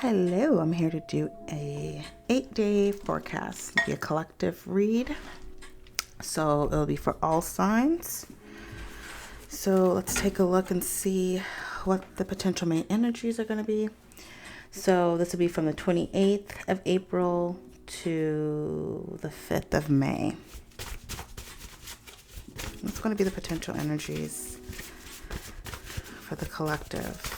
Hello, I'm here to do a 8-day forecast. It'll be a collective read. So it'll be for all signs. So let's take a look and see what the potential main energies are going to be. So this will be from the 28th of April to the 5th of May. What's going to be the potential energies for the collective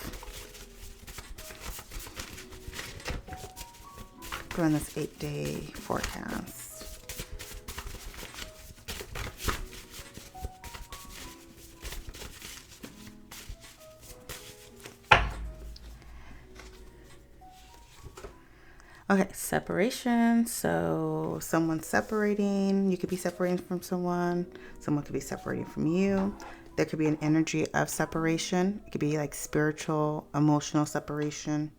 during this 8-day forecast? Okay, separation. So someone's separating. You could be separating from someone. Someone could be separating from you. There could be an energy of separation. It could be like spiritual, emotional separation.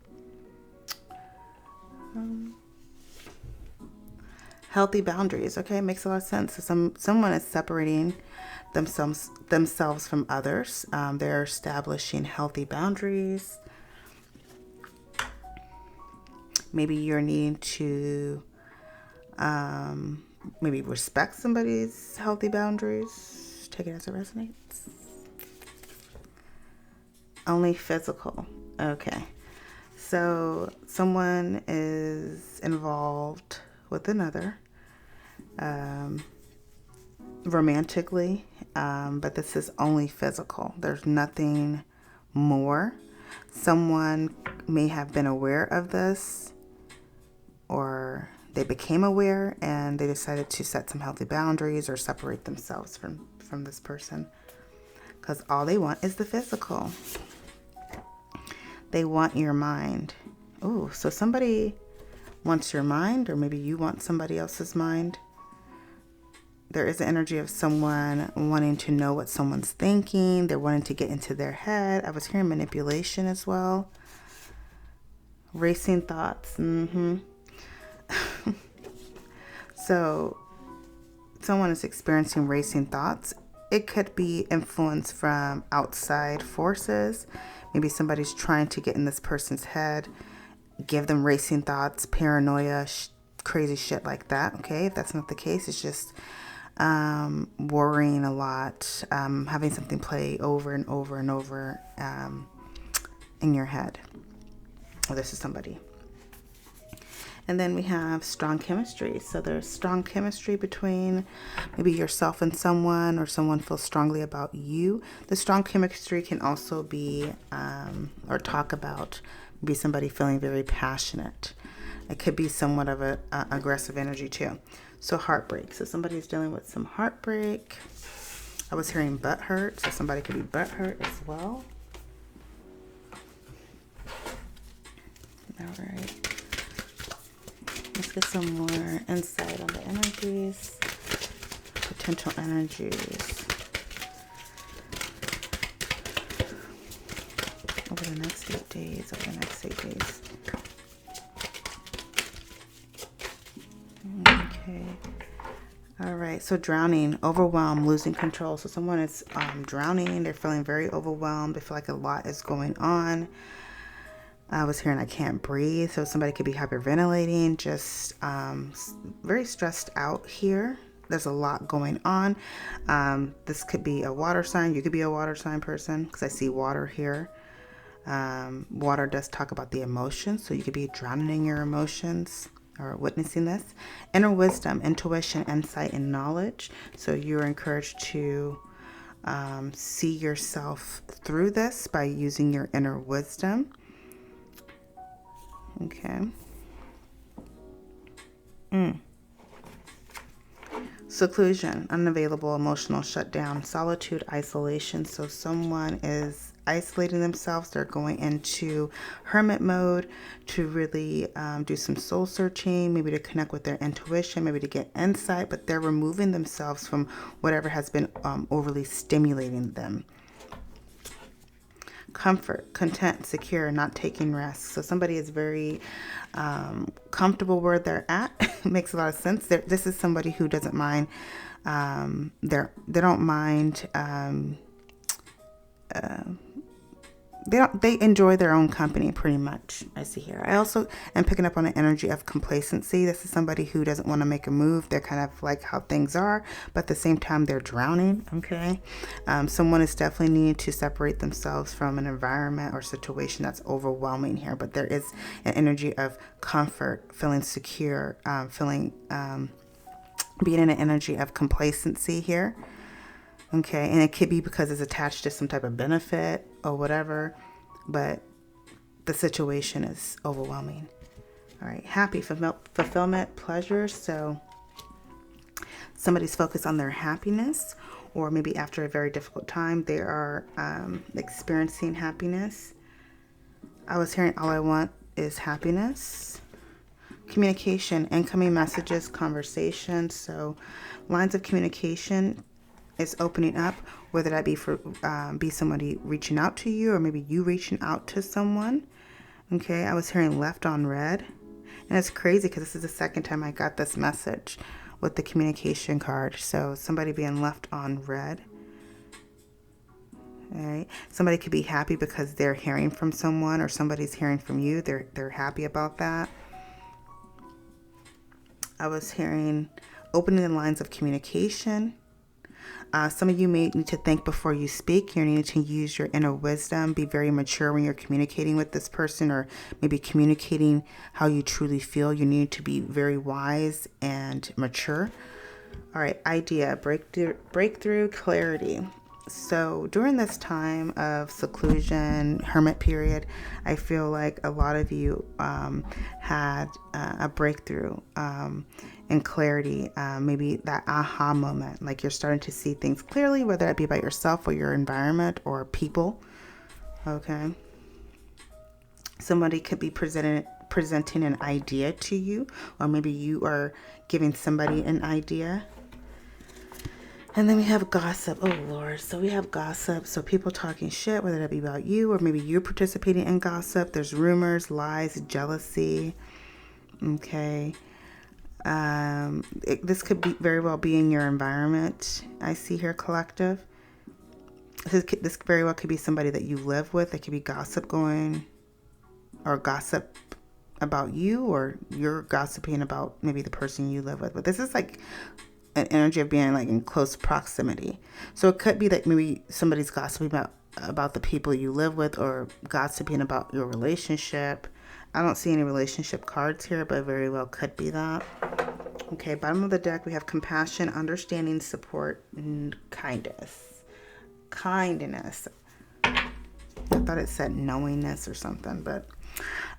Healthy boundaries. Okay, makes a lot of sense. So someone is separating themselves from others. They're establishing healthy boundaries. Maybe you're needing to maybe respect somebody's healthy boundaries. Take it as it resonates. Only physical. Okay. So someone is involved with another romantically, but this is only physical. There's nothing more. Someone may have been aware of this, or they became aware and they decided to set some healthy boundaries or separate themselves from this person, because all they want is the physical. They want your mind. Oh, so somebody wants your mind, or maybe you want somebody else's mind. There is an energy of someone wanting to know what someone's thinking. They're wanting to get into their head. I was hearing manipulation as well. Racing thoughts. So someone is experiencing racing thoughts. It could be influence from outside forces. Maybe somebody's trying to get in this person's head, give them racing thoughts, paranoia, crazy shit like that. Okay, if that's not the case, it's just worrying a lot, having something play over and over and over in your head. Oh, this is somebody. And then we have strong chemistry. So there's strong chemistry between maybe yourself and someone, or someone feels strongly about you. The strong chemistry can also be, or talk about, maybe somebody feeling very passionate. It could be somewhat of a aggressive energy too. So heartbreak. So somebody's dealing with some heartbreak. I was hearing butt hurt. So somebody could be butt hurt as well. All right. Let's get some more insight on the energies, potential energies over the next 8 days, Okay. All right. So drowning, overwhelmed, losing control. So someone is drowning. They're feeling very overwhelmed. They feel like a lot is going on. I was hearing I can't breathe. So somebody could be hyperventilating, just very stressed out here. There's a lot going on. This could be a water sign. You could be a water sign person, because I see water here. Water does talk about the emotions. So you could be drowning in your emotions or witnessing this. Inner wisdom, intuition, insight, and knowledge. So you're encouraged to see yourself through this by using your inner wisdom. Okay. Seclusion, unavailable, emotional shutdown, solitude, isolation. So someone is isolating themselves. They're going into hermit mode to really do some soul searching, maybe to connect with their intuition, maybe to get insight, but they're removing themselves from whatever has been overly stimulating them. Comfort, content, secure, not taking risks. So somebody is very comfortable where they're at. Makes a lot of sense. This is somebody who doesn't mind. They don't mind they enjoy their own company pretty much. I see here. I also am picking up on an energy of complacency. This is somebody who doesn't want to make a move. They're kind of like how things are, but at the same time they're drowning. Okay, someone is definitely needing to separate themselves from an environment or situation that's overwhelming here. But there is an energy of comfort, feeling secure, being in an energy of complacency here. Okay, and it could be because it's attached to some type of benefit or whatever, but the situation is overwhelming. All right, happy, fulfillment, pleasure. So somebody's focused on their happiness, or maybe after a very difficult time, they are experiencing happiness. I was hearing all I want is happiness. Communication, incoming messages, conversations. So lines of communication is opening up, whether that be for be somebody reaching out to you, or maybe you reaching out to someone. Okay, I was hearing left on red, and it's crazy because this is the second time I got this message with the communication card. So somebody being left on red. All right, somebody could be happy because they're hearing from someone, or somebody's hearing from you. They're happy about that. I was hearing opening the lines of communication. Some of you may need to think before you speak. You need to use your inner wisdom. Be very mature when you're communicating with this person, or maybe communicating how you truly feel. You need to be very wise and mature. All right, idea, breakthrough, clarity. So during this time of seclusion, hermit period, I feel like a lot of you had a breakthrough and clarity, maybe that aha moment, like you're starting to see things clearly, whether it be about yourself or your environment or people. Okay. Somebody could be presenting an idea to you, or maybe you are giving somebody an idea. And then we have gossip. Oh, Lord. So we have gossip. So people talking shit, whether that be about you, or maybe you're participating in gossip. There's rumors, lies, jealousy. Okay. This could be very well be in your environment. I see here, collective. This very well could be somebody that you live with. There could be gossip going, or gossip about you, or you're gossiping about maybe the person you live with. But this is like an energy of being like in close proximity. So it could be that maybe somebody's gossiping about the people you live with, or gossiping about your relationship. I don't see any relationship cards here, but very well could be that. Okay, bottom of the deck, we have compassion, understanding, support, and kindness. Kindness. I thought it said knowingness or something, but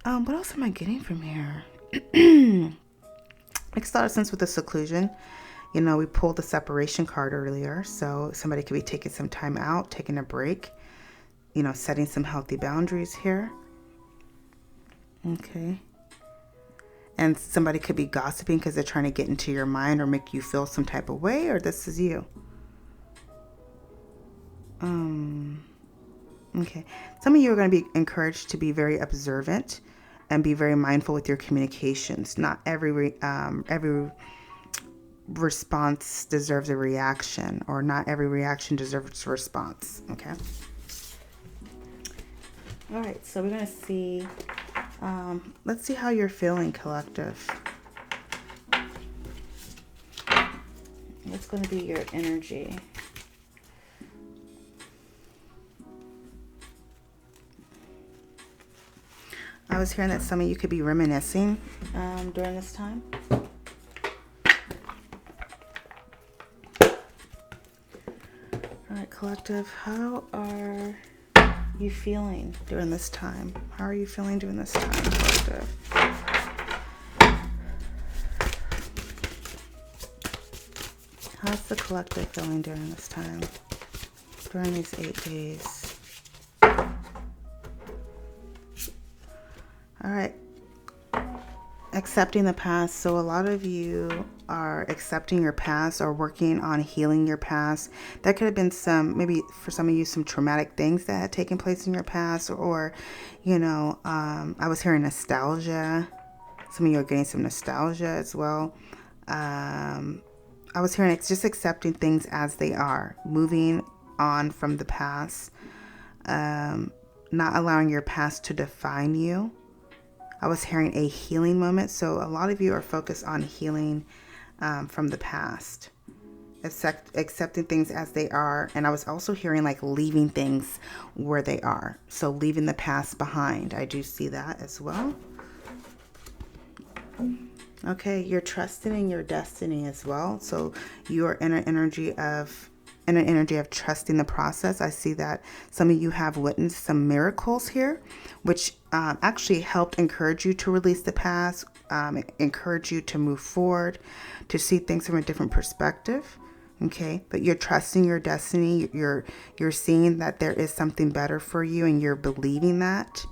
what else am I getting from here? Makes a lot of sense with the seclusion. You know, we pulled the separation card earlier, so somebody could be taking some time out, taking a break, you know, setting some healthy boundaries here. Okay. And somebody could be gossiping because they're trying to get into your mind or make you feel some type of way, or this is you. Okay. Some of you are going to be encouraged to be very observant and be very mindful with your communications. Not every response deserves a reaction, or not every reaction deserves a response. Okay. All right. So we're going to see. Let's see how you're feeling, collective. What's going to be your energy? I was hearing that some of you could be reminiscing during this time. All right, collective, how are you feeling during this time? How are you feeling during this time, collective? How's the collective feeling during this time? During these 8 days? All right. Accepting the past. So a lot of you are accepting your past or working on healing your past. That could have been some, maybe for some of you, some traumatic things that had taken place in your past, or, you know, I was hearing nostalgia. Some of you are getting some nostalgia as well. I was hearing it's just accepting things as they are, moving on from the past. not allowing your past to define you. I was hearing a healing moment. So a lot of you are focused on healing from the past, accepting things as they are. And I was also hearing like leaving things where they are. So leaving the past behind. I do see that as well. Okay, you're trusting in your destiny as well. So you are in an energy of trusting the process. I see that some of you have witnessed some miracles here, which actually helped encourage you to release the past, encourage you to move forward, to see things from a different perspective. Okay, but you're trusting your destiny. You're seeing that there is something better for you, and you're believing that.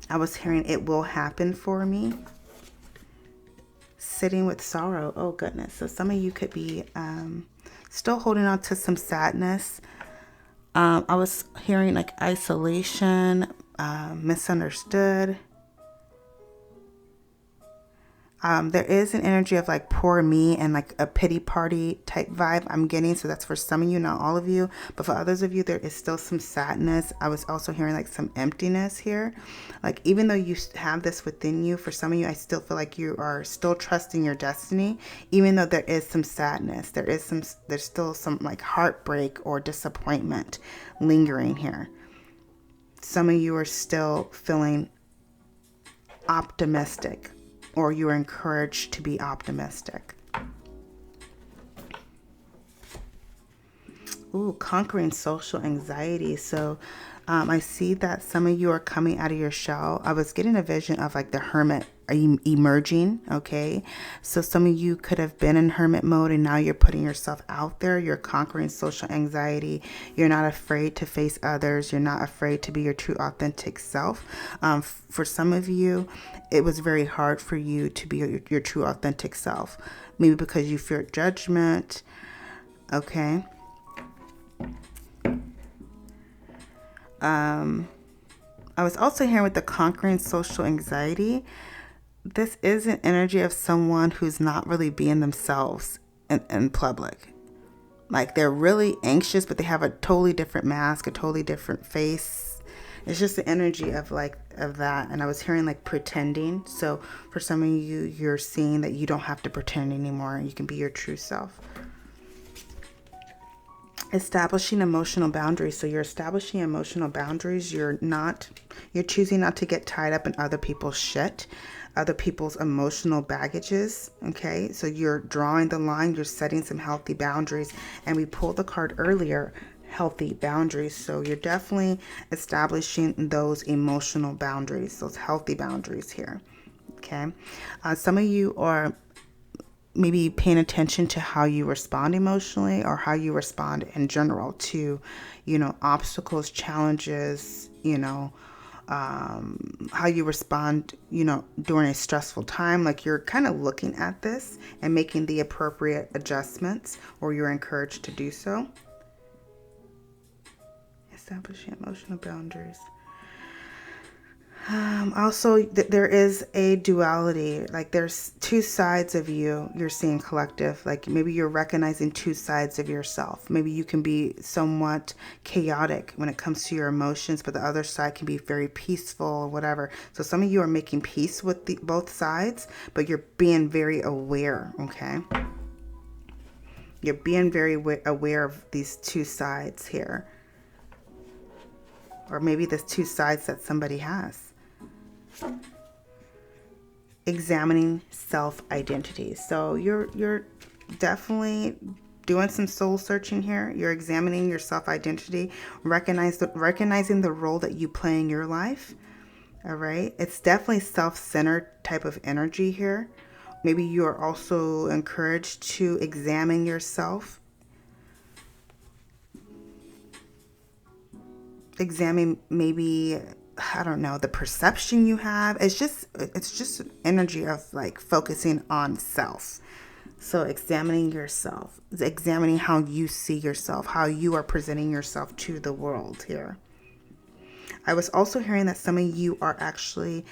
I was hearing it will happen for me. Sitting with sorrow. Oh, goodness. So some of you could be still holding on to some sadness. I was hearing like isolation, misunderstood. There is an energy of like poor me and like a pity party type vibe I'm getting. So that's for some of you, not all of you. But for others of you, there is still some sadness. I was also hearing like some emptiness here. Like even though you have this within you, for some of you, I still feel like you are still trusting your destiny. Even though there is some sadness, there's still some like heartbreak or disappointment lingering here. Some of you are still feeling optimistic, or you are encouraged to be optimistic. Ooh, conquering social anxiety. So I see that some of you are coming out of your shell. I was getting a vision of like the hermit emerging. Okay. So some of you could have been in hermit mode and now you're putting yourself out there. You're conquering social anxiety. You're not afraid to face others. You're not afraid to be your true authentic self. For some of you, it was very hard for you to be your true authentic self. Maybe because you feared judgment. Okay. I was also hearing with the conquering social anxiety, this is an energy of someone who's not really being themselves in public. Like they're really anxious, but they have a totally different mask, a totally different face. It's just the energy of that. And I was hearing like pretending. So for some of you, you're seeing that you don't have to pretend anymore. You can be your true self. Establishing emotional boundaries. So you're establishing emotional boundaries. You're choosing not to get tied up in other people's shit, other people's emotional baggages. Okay. So you're drawing the line. You're setting some healthy boundaries. And we pulled the card earlier, healthy boundaries. So you're definitely establishing those emotional boundaries, those healthy boundaries here. Okay. Some of you are maybe paying attention to how you respond emotionally or how you respond in general to, obstacles, challenges, how you respond, during a stressful time. Like you're kind of looking at this and making the appropriate adjustments, or you're encouraged to do so. Establishing emotional boundaries. Also, there is a duality. Like there's two sides of you you're seeing collective. Like maybe you're recognizing two sides of yourself. Maybe you can be somewhat chaotic when it comes to your emotions, but the other side can be very peaceful or whatever. So some of you are making peace with both sides, but you're being very aware, okay? You're being very aware of these two sides here. Or maybe there's two sides that somebody has. Examining self-identity. So you're definitely doing some soul searching here. You're examining your self-identity, recognizing the role that you play in your life. All right. It's definitely self-centered type of energy here. Maybe you are also encouraged to examine yourself. Examine maybe, I don't know, the perception you have. It's just an energy of like focusing on self. So examining yourself, examining how you see yourself, how you are presenting yourself to the world here. I was also hearing that some of you are actually,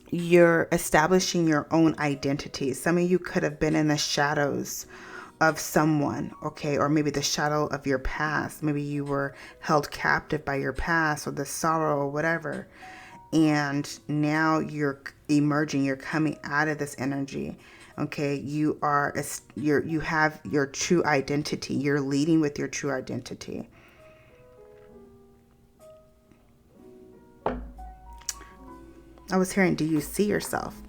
you're establishing your own identity. Some of you could have been in the shadows of someone, okay, or maybe the shadow of your past. Maybe you were held captive by your past or the sorrow or whatever, and now you're emerging, you're coming out of this energy. Okay, you have your true identity. You're leading with your true identity. I was hearing, do you see yourself?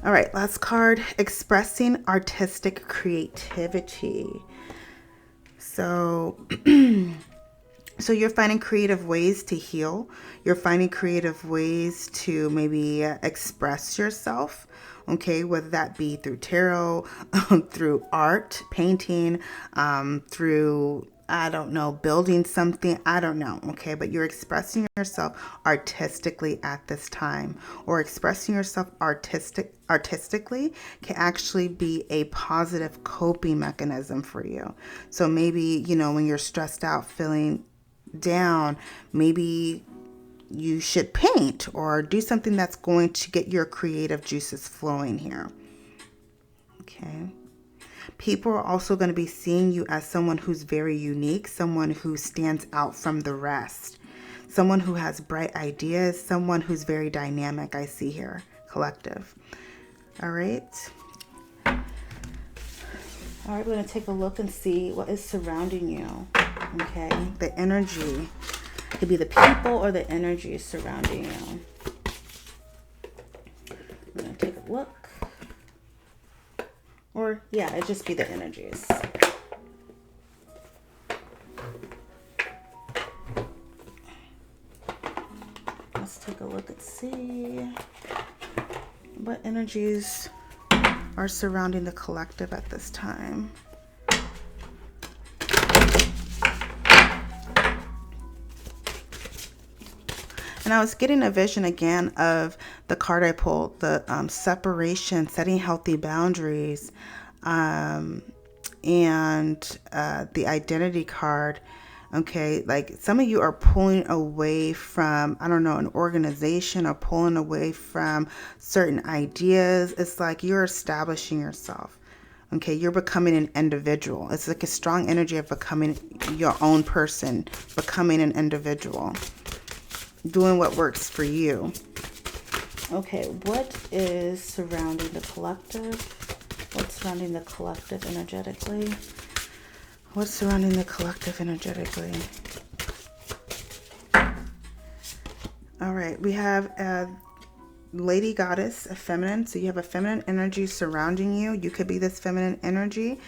All right, last card, expressing artistic creativity. So, so you're finding creative ways to heal. You're finding creative ways to maybe express yourself. Okay, whether that be through tarot, through art, painting, through, I don't know, building something, I don't know, okay, but you're expressing yourself artistically at this time, or expressing yourself artistically can actually be a positive coping mechanism for you. So maybe, you know, when you're stressed out, feeling down, maybe you should paint or do something that's going to get your creative juices flowing here. Okay. People are also going to be seeing you as someone who's very unique, someone who stands out from the rest, someone who has bright ideas, someone who's very dynamic, I see here, collective. All right. All right, we're going to take a look and see what is surrounding you. Okay, the energy. It could be the people or the energy surrounding you. I'm going to take a look. Or, yeah, it'd just be the energies. Let's take a look and see what energies are surrounding the collective at this time. And I was getting a vision again of the card I pulled, the separation, setting healthy boundaries, and the identity card. Okay, like some of you are pulling away from, I don't know, an organization, or pulling away from certain ideas. It's like you're establishing yourself. Okay, you're becoming an individual. It's like a strong energy of becoming your own person, becoming an individual, doing what works for you. Okay, what is surrounding the collective? What's surrounding the collective energetically? What's surrounding the collective energetically? All right, we have a Lady Goddess, a feminine. So you have a feminine energy surrounding you. You could be this feminine energy.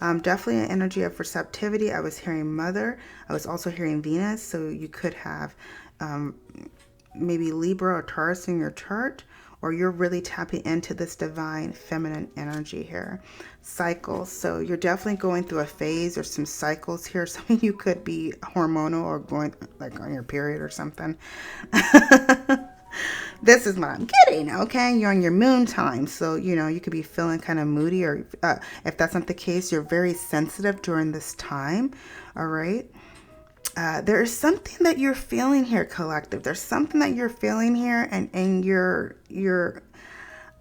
Definitely an energy of receptivity. I was hearing Mother. I was also hearing Venus. So you could have maybe Libra or Taurus in your chart, or you're really tapping into this divine feminine energy here. Cycles. So you're definitely going through a phase or some cycles here. Some of you could be hormonal or going like on your period or something. This is what I'm getting, okay? You're on your moon time, so, you know, you could be feeling kind of moody, or if that's not the case, you're very sensitive during this time, all right? There is something that you're feeling here, collective. There's something that you're feeling here, and you're,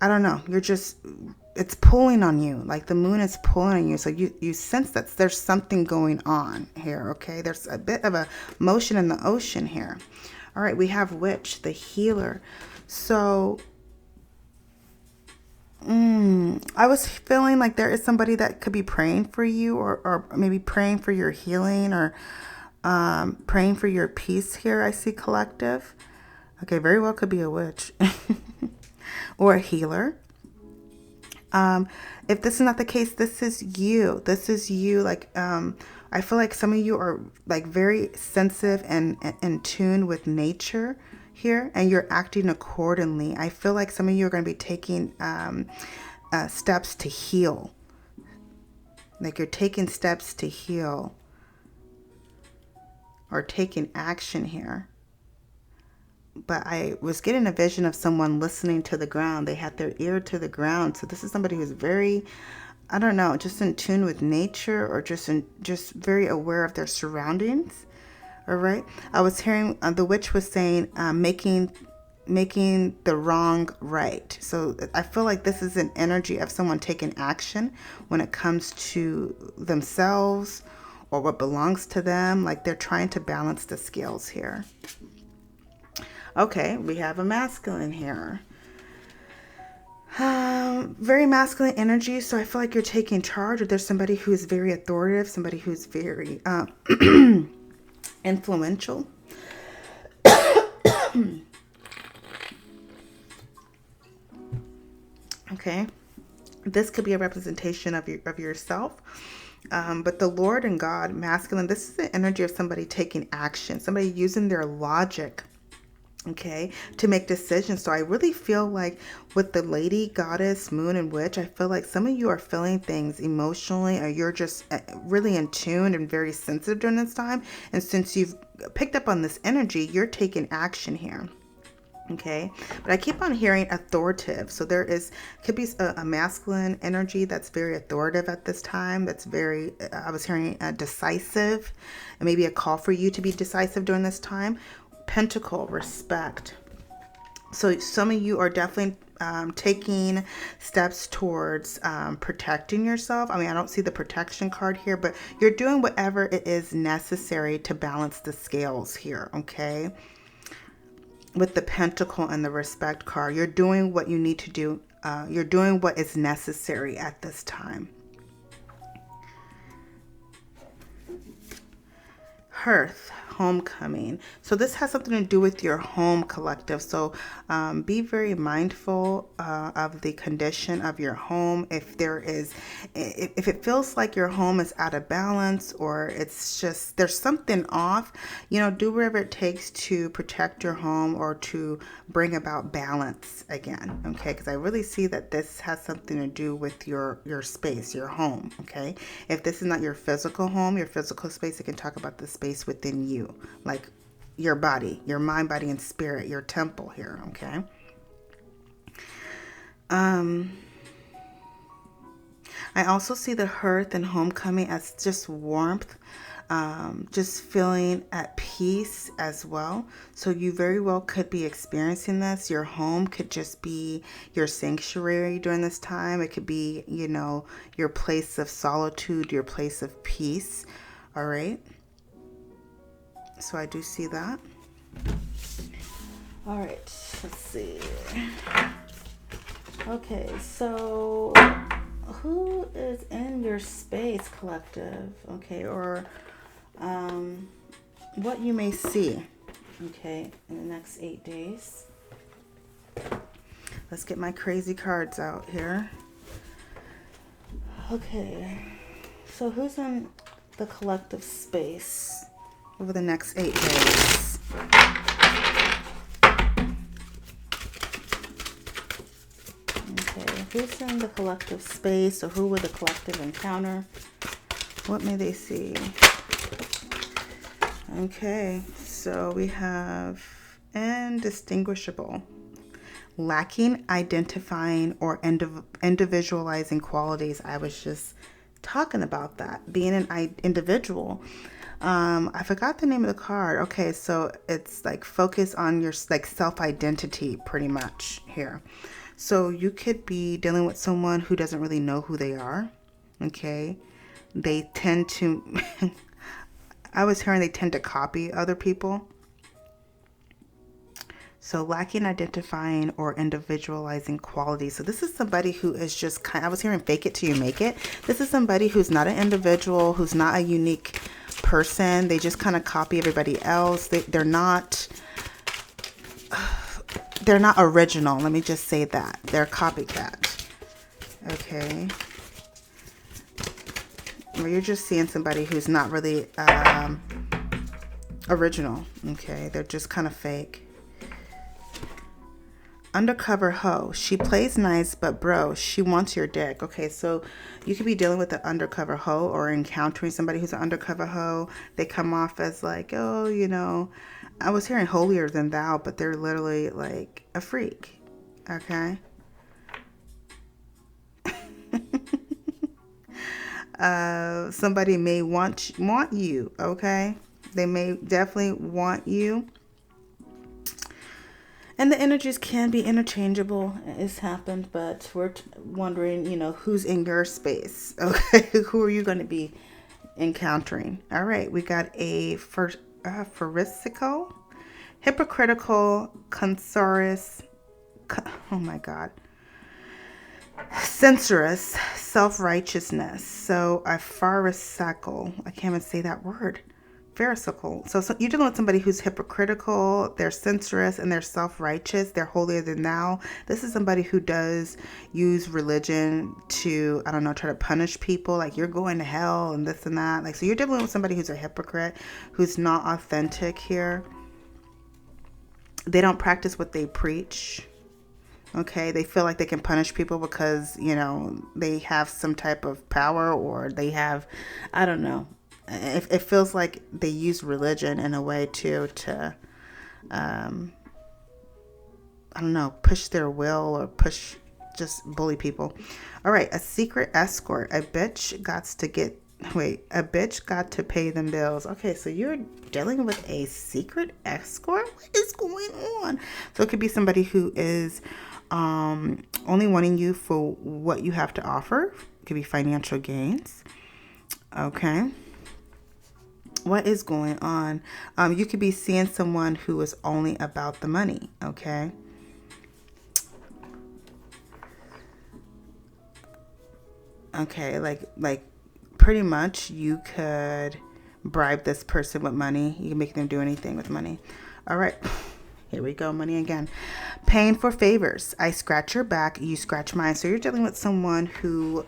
I don't know, you're just, it's pulling on you, like the moon is pulling on you, so you sense that there's something going on here, okay? There's a bit of a motion in the ocean here. All right, we have Witch, the healer. So, I was feeling like there is somebody that could be praying for you, or maybe praying for your healing, or praying for your peace here, I see, collective. Okay, very well could be a witch or a healer. If this is not the case, this is you. This is you. Like, I feel like some of you are like very sensitive and in tune with nature here, and you're acting accordingly. I feel like some of you are going to be taking steps to heal. Like you're taking steps to heal, or taking action here. But I was getting a vision of someone listening to the ground. They had their ear to the ground. So this is somebody who's very, I don't know, just in tune with nature, or just very aware of their surroundings. All right. I was hearing the witch was saying making making the wrong right. So I feel like this is an energy of someone taking action when it comes to themselves or what belongs to them. Like they're trying to balance the scales here. Okay, we have a masculine here. Very masculine energy. So I feel like you're taking charge, or there's somebody who's very authoritative, somebody who's very influential. Okay, this could be a representation of yourself. But the Lord and God, masculine, this is the energy of somebody taking action, somebody using their logic, okay, to make decisions. So I really feel like with the lady, goddess, moon, and witch, I feel like some of you are feeling things emotionally, or you're just really in tune and very sensitive during this time. And since you've picked up on this energy, you're taking action here. Okay, but I keep on hearing authoritative. So could be a masculine energy that's very authoritative at this time. That's very, I was hearing decisive, and maybe a call for you to be decisive during this time. Pentacle, respect. So some of you are definitely taking steps towards protecting yourself. I mean, I don't see the protection card here, but you're doing whatever it is necessary to balance the scales here, okay? With the pentacle and the respect card, you're doing what you need to do. You're doing what is necessary at this time. Hearth, homecoming. So this has something to do with your home, collective. So be very mindful of the condition of your home. If it feels like your home is out of balance, or it's just there's something off, do whatever it takes to protect your home or to bring about balance again. Okay, because I really see that this has something to do with your space, your home. Okay, if this is not your physical home, your physical space, it can talk about the space within you, like your body, your mind, body, and spirit, your temple here. Okay. I also see the hearth and homecoming as just warmth, just feeling at peace as well. So you very well could be experiencing this. Your home could just be your sanctuary during this time. It could be, your place of solitude, your place of peace. All right. So I do see that. All right, let's see. Okay, so who is in your space, collective? Okay, or what you may see, okay, in the next 8 days. Let's get my crazy cards out here. Okay, so who's in the collective space over the next 8 days? Okay, who's in the collective space, or who will the collective encounter? What may they see? Okay, so we have indistinguishable, lacking identifying or individualizing qualities. I was just talking about that, being an individual. I forgot the name of the card. Okay, so it's like focus on your like self-identity pretty much here. So you could be dealing with someone who doesn't really know who they are. Okay, they tend to I was hearing they tend to copy other people. So lacking identifying or individualizing qualities. So this is somebody who is just I was hearing fake it till you make it. This is somebody who's not an individual, who's not a unique person. They just kind of copy everybody else. They're not original. Let me just say that. They're copycat. Okay. Or you're just seeing somebody who's not really original. Okay. They're just kind of fake. Undercover hoe. She plays nice, but bro, she wants your dick. Okay, so you could be dealing with an undercover hoe or encountering somebody who's an undercover hoe. They come off as like, oh, I was hearing holier than thou, but they're literally like a freak. Okay. Somebody may want you. Okay. They may definitely want you. And the energies can be interchangeable. It's happened, but we're wondering, you know, who's in your space. Okay, who are you going to be encountering? All right, we got a pharisaical, hypocritical, cancerous, oh my God, censorious, self-righteousness. So a pharisaical, I can't even say that word. Pharisaical. So you're dealing with somebody who's hypocritical, they're censorious, and they're self-righteous, they're holier than thou. This is somebody who does use religion to, I don't know, try to punish people, like you're going to hell and this and that. Like, so you're dealing with somebody who's a hypocrite, who's not authentic here. They don't practice what they preach. Okay, they feel like they can punish people because, you know, they have some type of power, or they have, I don't know. It feels like they use religion in a way to I don't know, push their will, or just bully people. All right, a secret escort. A bitch got to pay them bills. Okay, so you're dealing with a secret escort? What is going on? So it could be somebody who is only wanting you for what you have to offer. It could be financial gains. Okay. What is going on? You could be seeing someone who is only about the money. Okay. Okay, like pretty much you could bribe this person with money. You can make them do anything with money. All right. Here we go. Money again. Paying for favors. I scratch your back, you scratch mine. So you're dealing with someone who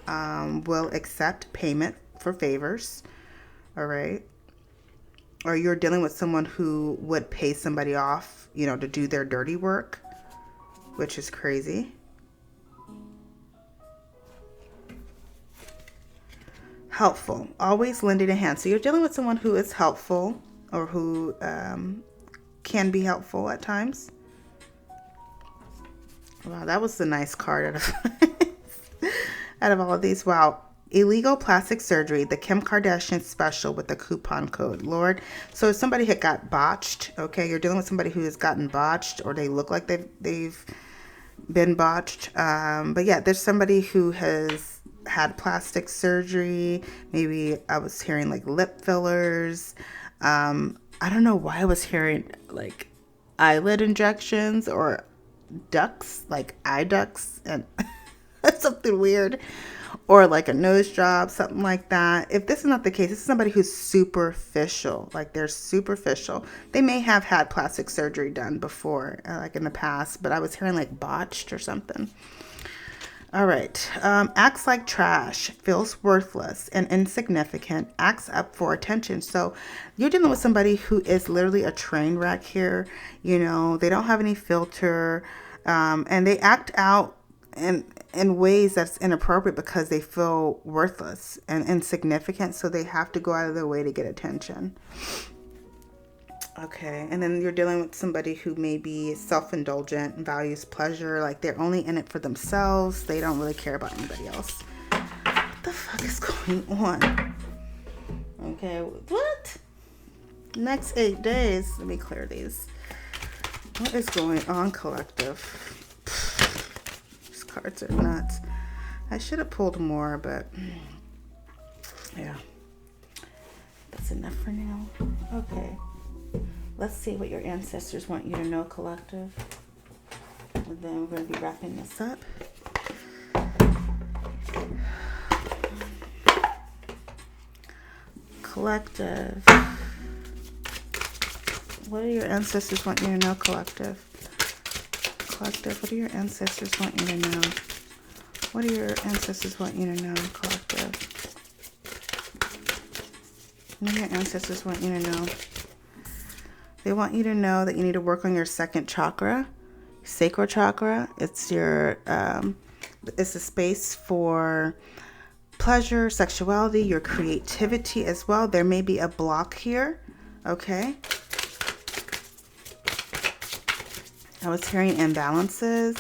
will accept payment for favors. All right. Or you're dealing with someone who would pay somebody off, you know, to do their dirty work, which is crazy. Helpful. Always lending a hand. So you're dealing with someone who is helpful, or who can be helpful at times. Wow, that was a nice card out of all of these. Wow. Illegal plastic surgery, the Kim Kardashian special with the coupon code. Lord. So if somebody had got botched, okay, you're dealing with somebody who has gotten botched, or they look like they've been botched. But yeah, there's somebody who has had plastic surgery. Maybe I was hearing like lip fillers. I don't know why I was hearing like eyelid injections, or ducts, like eye ducts, and something weird, or like a nose job, something like that. If this is not the case, this is somebody who's superficial, like they're superficial. They may have had plastic surgery done before, like in the past, but I was hearing like botched or something. All right. Acts like trash, feels worthless and insignificant, acts up for attention. So you're dealing with somebody who is literally a train wreck here. You know, they don't have any filter, and they act out in ways that's inappropriate because they feel worthless and insignificant. So they have to go out of their way to get attention. Okay, and then you're dealing with somebody who may be self-indulgent and values pleasure, like they're only in it for themselves. They don't really care about anybody else. What the fuck is going on? Okay, what? Next 8 days. Let me clear these. What is going on, collective? These cards are nuts. I should have pulled more, but yeah. That's enough for now. Okay. Let's see what your ancestors want you to know, collective. And then we're going to be wrapping this up. Collective. What do your ancestors want you to know, collective? Collective, what do your ancestors want you to know? What do your ancestors want you to know, collective? What do your ancestors want you to know? They want you to know that you need to work on your second chakra, sacral chakra. It's your, it's a space for pleasure, sexuality, your creativity as well. There may be a block here, okay? I was hearing imbalances.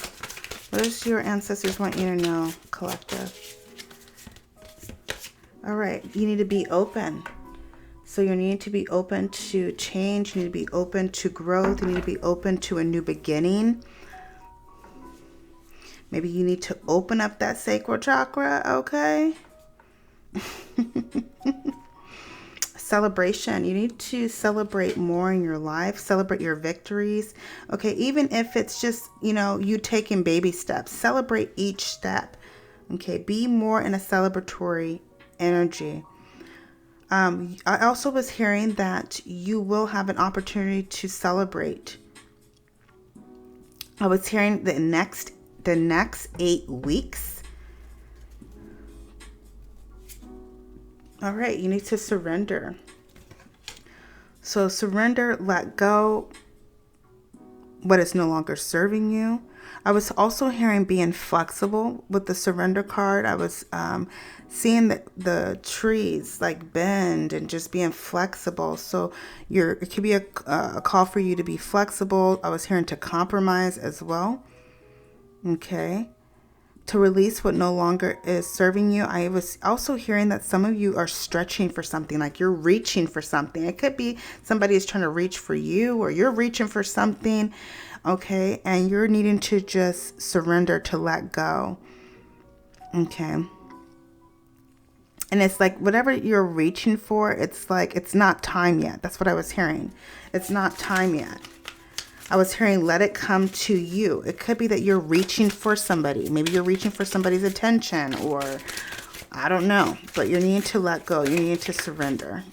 What does your ancestors want you to know, collective? All right, you need to be open. So you need to be open to change. You need to be open to growth. You need to be open to a new beginning. Maybe you need to open up that sacral chakra, okay? Celebration. You need to celebrate more in your life. Celebrate your victories. Okay, even if it's just, you know, you taking baby steps. Celebrate each step. Okay, be more in a celebratory energy. I also was hearing that you will have an opportunity to celebrate. I was hearing the next 8 weeks. All right, you need to surrender. So surrender, let go what is no longer serving you. I was also hearing being flexible with the surrender card. I was seeing the trees like bend and just being flexible. So it could be a call for you to be flexible. I was hearing to compromise as well. Okay. To release what no longer is serving you. I was also hearing that some of you are stretching for something, like you're reaching for something. It could be somebody is trying to reach for you, or you're reaching for something, okay, and you're needing to just surrender, to let go, okay. And it's like whatever you're reaching for, it's like it's not time yet. That's what I was hearing. It's not time yet. I was hearing let it come to you. It could be that you're reaching for somebody. Maybe you're reaching for somebody's attention, or I don't know. But you need to let go. You need to surrender.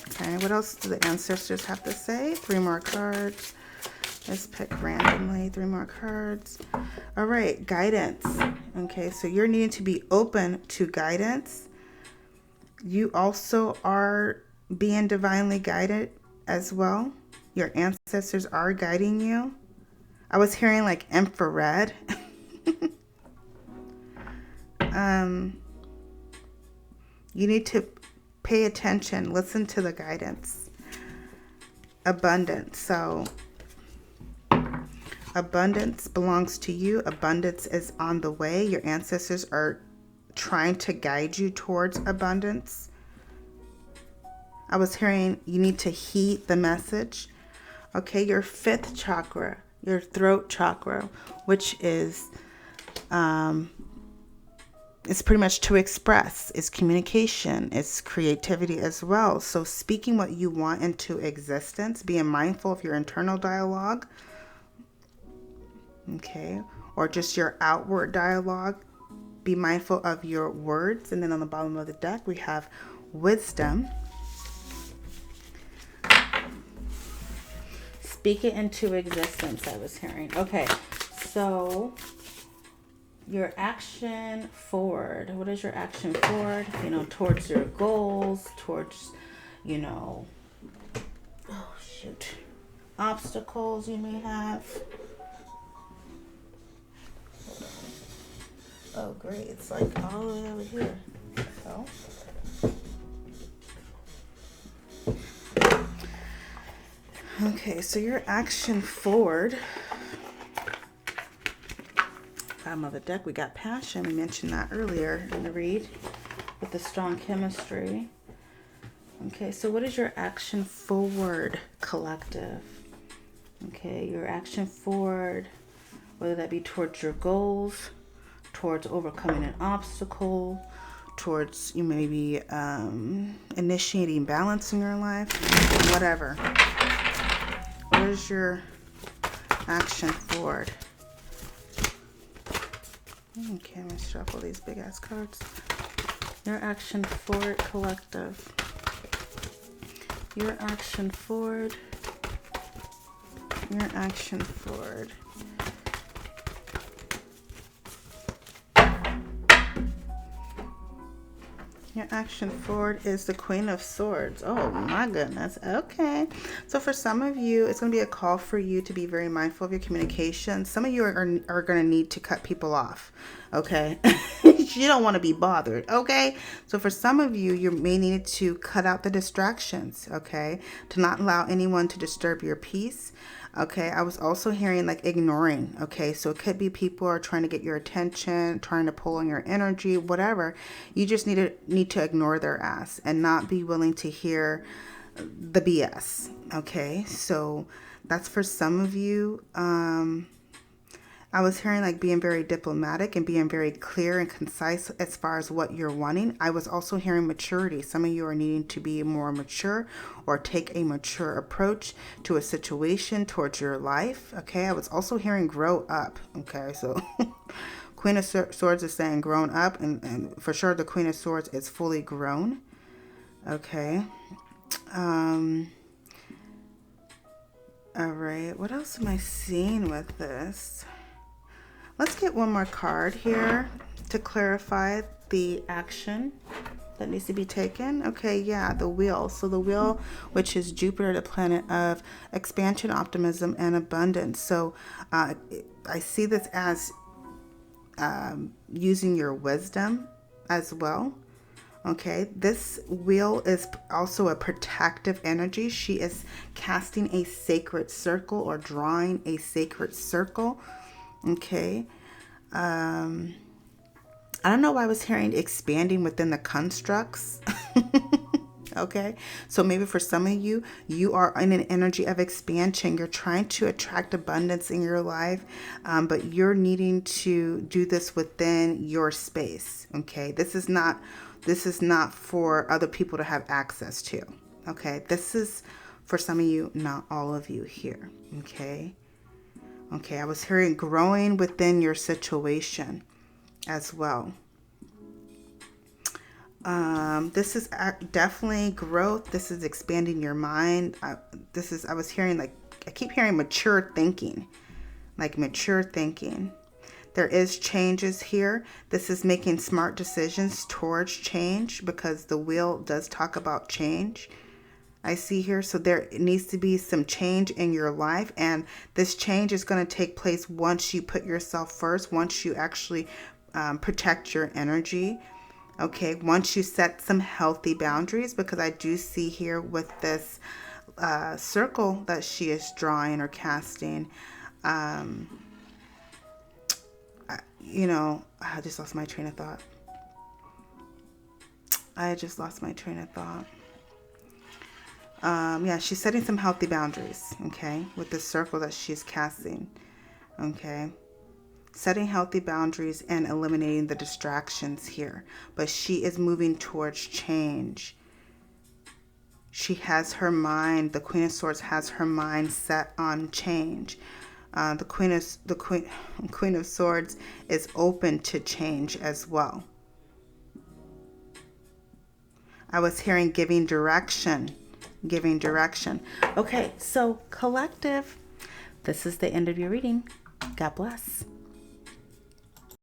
Okay, what else do the ancestors have to say? 3 more cards. Let's pick randomly 3 more cards. All right, guidance. Okay, so you're needing to be open to guidance. You also are being divinely guided as well. Your ancestors are guiding you. I was hearing like infrared. You need to pay attention. Listen to the guidance. Abundance. So abundance belongs to you. Abundance is on the way. Your ancestors are trying to guide you towards abundance. I was hearing you need to heed the message. Okay, your 5th chakra, your throat chakra, which is, it's pretty much to express. It's communication. It's creativity as well. So speaking what you want into existence, being mindful of your internal dialogue, okay, or just your outward dialogue. Be mindful of your words. And then on the bottom of the deck, we have wisdom. Speak it into existence, I was hearing. Okay, so your action forward. What is your action forward? You know, towards your goals, towards, you know, oh shoot, obstacles you may have. Oh great, it's like all the way over here. So okay, so your action forward. Bottom of the deck, we got passion. We mentioned that earlier in the read with the strong chemistry. Okay, so what is your action forward, collective? Okay, your action forward, whether that be towards your goals, towards overcoming an obstacle, towards you maybe initiating balance in your life, whatever. What is your action forward? Okay, I'm going to shuffle these big ass cards. Your action forward, collective. Your action forward. Your action forward. Your action forward is the Queen of Swords. Oh my goodness. Okay. So for some of you, it's going to be a call for you to be very mindful of your communication. Some of you are going to need to cut people off. Okay. You don't want to be bothered. Okay. So for some of you, you may need to cut out the distractions. Okay. To not allow anyone to disturb your peace. Okay, I was also hearing like ignoring. Okay, so it could be people are trying to get your attention, trying to pull on your energy, whatever. You just need to ignore their ass and not be willing to hear the BS. Okay, so that's for some of you. I was hearing like being very diplomatic and being very clear and concise as far as what you're wanting. I was also hearing maturity. Some of you are needing to be more mature or take a mature approach to a situation towards your life. Okay, I was also hearing grow up. Okay, so Queen of Swords is saying grown up, and for sure the Queen of Swords is fully grown. Okay. All right, what else am I seeing with this? Let's get one more card here to clarify the action that needs to be taken. Okay, yeah, the wheel. So the wheel, which is Jupiter, the planet of expansion, optimism, and abundance. So I see this as using your wisdom as well. Okay, this wheel is also a protective energy. She is casting a sacred circle or drawing a sacred circle. Okay. I don't know why I was hearing expanding within the constructs. Okay. So maybe for some of you, you are in an energy of expansion. You're trying to attract abundance in your life, but you're needing to do this within your space. Okay. This is not for other people to have access to. Okay. This is for some of you, not all of you here. Okay. Okay, I was hearing growing within your situation as well. This is definitely growth. This is expanding your mind. I was hearing I keep hearing mature thinking, like mature thinking. There is changes here. This is making smart decisions towards change because the wheel does talk about change. I see here. So there needs to be some change in your life, and this change is going to take place once you put yourself first, once you actually protect your energy. Okay, once you set some healthy boundaries, because I do see here with this circle that she is drawing or casting, I just lost my train of thought. Yeah, she's setting some healthy boundaries, okay, with the circle that she's casting, okay. Setting healthy boundaries and eliminating the distractions here. But she is moving towards change. She has her mind, the Queen of Swords has her mind set on change. The Queen of Swords is open to change as well. I was hearing giving direction. Okay, so collective, this is the end of your reading. God bless.